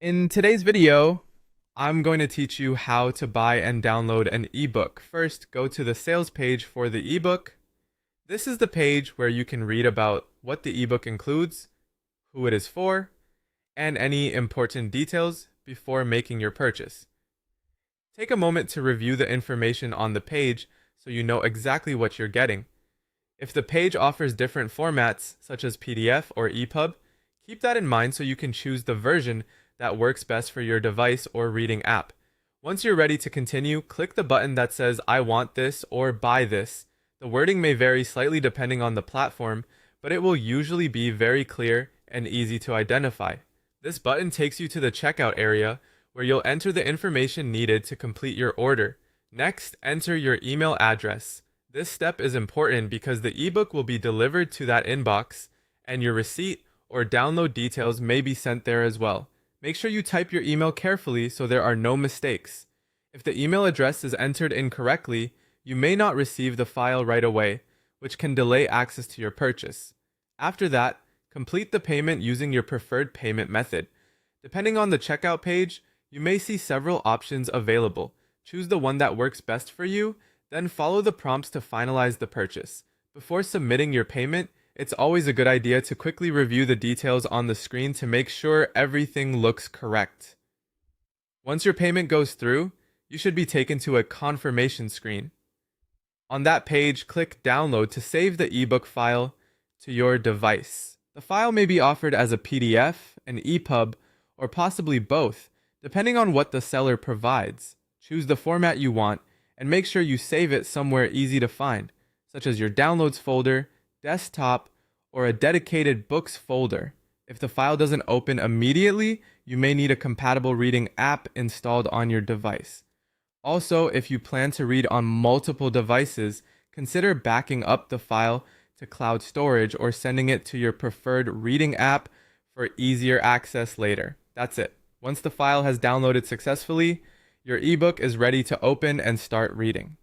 In today's video, I'm going to teach you how to buy and download an ebook. First, go to the sales page for the ebook. This is the page where you can read about what the ebook includes, who it is for, and any important details before making your purchase. Take a moment to review the information on the page so you know exactly what you're getting. If the page offers different formats, such as PDF or EPUB, keep that in mind so you can choose the version that works best for your device or reading app. Once you're ready to continue, click the button that says I want this or buy this. The wording may vary slightly depending on the platform, but it will usually be very clear and easy to identify. This button takes you to the checkout area where you'll enter the information needed to complete your order. Next, enter your email address. This step is important because the ebook will be delivered to that inbox, and your receipt or download details may be sent there as well. Make sure you type your email carefully so there are no mistakes. If the email address is entered incorrectly, you may not receive the file right away, which can delay access to your purchase. After that, complete the payment using your preferred payment method. Depending on the checkout page, you may see several options available. Choose the one that works best for you, then follow the prompts to finalize the purchase. Before submitting your payment, it's always a good idea to quickly review the details on the screen to make sure everything looks correct. Once your payment goes through, you should be taken to a confirmation screen. On that page, click Download to save the ebook file to your device. The file may be offered as a PDF, an EPUB, or possibly both, depending on what the seller provides. Choose the format you want and make sure you save it somewhere easy to find, such as your Downloads folder, desktop, or a dedicated Books folder. If the file doesn't open immediately, you may need a compatible reading app installed on your device. Also, if you plan to read on multiple devices, consider backing up the file to cloud storage or sending it to your preferred reading app for easier access later. That's it. Once the file has downloaded successfully, your ebook is ready to open and start reading.